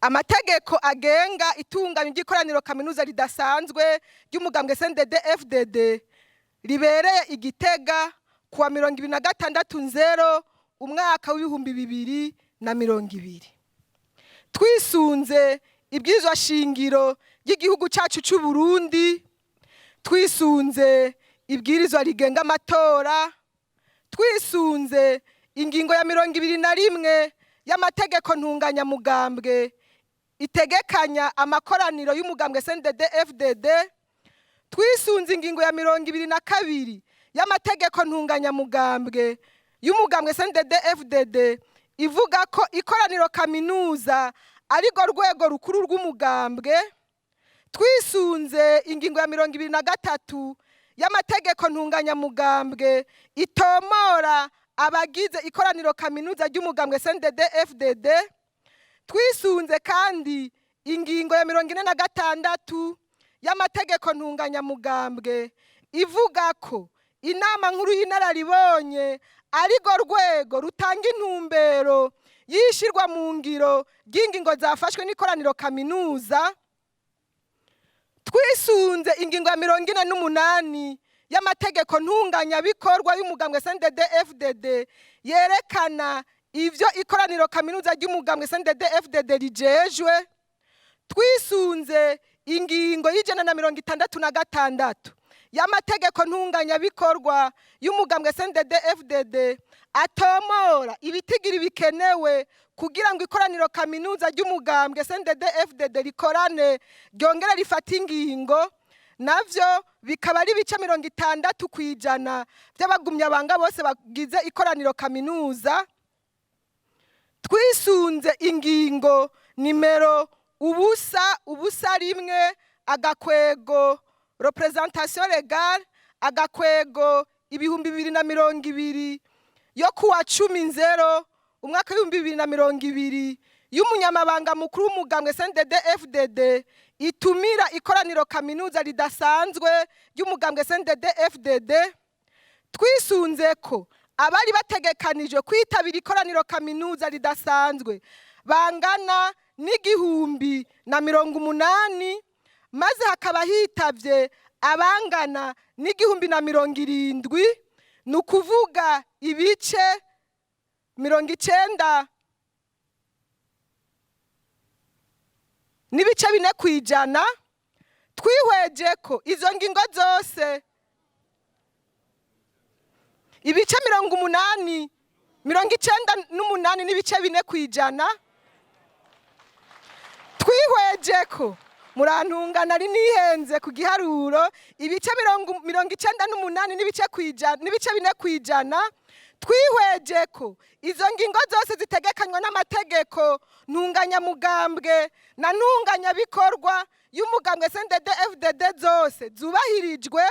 amategeko agenga itunganya ry'ikoraniro kaminuza ridasanzwe ry'umugambwe Cndd-Fdd ribereye Igitega kuwa 26/0 umwaka w'2020. Twisunze ibwirizwa shingiro ry'igihugu cyacu cy'u Burundi, twisunze ibwirizwa rigenga amatora, twisunze ingingo ya 21 y'amategeko ntunganyamugambwe itegekanya amakoraniro y'umugambwe Cndd-Fdd, twisunze ingingo ya 22 y'amategeko ntunganyamugambwe y'umugambwe Cndd-Fdd ivuga ko ikoraniro kaminuza arigo rwego rukuru rw'umugambwe, twisunze ingingo ya 23 y'amategeko ntunganyamugambwe itomora abagize ikoraniro kaminuza ry'umugambwe Cndd-Fdd, twisunze kandi ingingo ya 46 y'amategeko ntunganyamugambwe ivuga ko inama nkuru y'inararibonye arigo rwego rutanga intumbero yishirwa mu ngiro ry'ingingo zafashwe n'ikoraniro kaminuza, twisunze ingingo ya 48 y'amategeko ntunganyabikorwa y'umugambwe Cndd-Fdd yerekana ivyo ikoraniro kaminuza ry'umugambwe Cndd-Fdd rijejwe, twisunze ingingo y'166 y'amategeko ntunganyabikorwa y'umugambwe Cndd-Fdd atomora ibitigiri bikenewe kugira ngo ikoraniro kaminuza ry'umugambwe Cndd-Fdd rikorane ryongere rifata ingingo, navyo bikaba ari ibice 60% by'abagumyabanga bose bagize ikoraniro kaminuza, twisunze ingingo nimero ubusa rimwe agakwego representation legale agakwego 2020 yo kuwa 10/0 umwaka w'2020 y'umunyamabanga mukuru w'umugambwe Cndd-Fdd itumira ikoraniro kaminuza ridasanzwe ry'umugambwe Cndd-Fdd, twisunze ko abari bategekanijwe kwitabira ikoraniro kaminuza ridasanzwe bangana n'1,080, maze hakaba hitavye abangana n'1,070, nukuvuga ibice 90.4%. Twihweje ko izo ngingo zose ibice 98.4%, twihweje ko murantungana ari nihenze ku giharuro ibice 98.4%, twihweje ko izo ngingo zose zitegekanywa n'amategeko ntunganyamugambwe na ntunganyabikorwa y'umugambwe Cndd-Fdd zose zubahirijwe,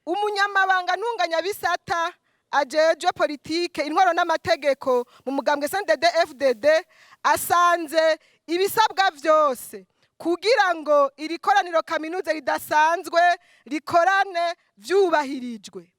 umunyamabanga ntunganyabisata ajejwe politike intwaro n'amategeko mu mugambwe Cndd-Fdd asanze ibisabwa vyose kugira ngo iri koraniro kaminuza ridasanzwe rikorane vyubahirijwe.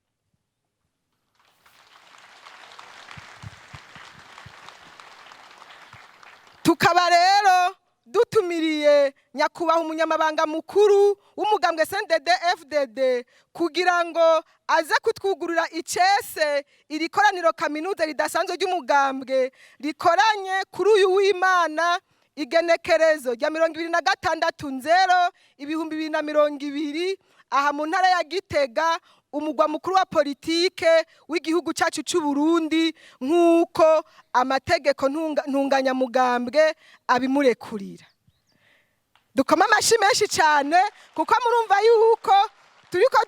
Tukaba rero dutumiriye nyakubahwa umunyamabanga mukuru w'umugambwe Cndd-Fdd kugira ngo aze kutwugurura icese iri koraniro kaminuza ridasanzwe ry'umugambwe rikoranye kuri uyu w'Imana igenekerezo rya 26/0/2020 aha mu ntara ya Gitega, umugwa mukuru wa politike w'igihugu cyacu cy'u Burundi, nk'uko amategeko ntunganyamugambwe abimurekurira. Dukoma amashi menshi cyane kuko murumva yuko turiko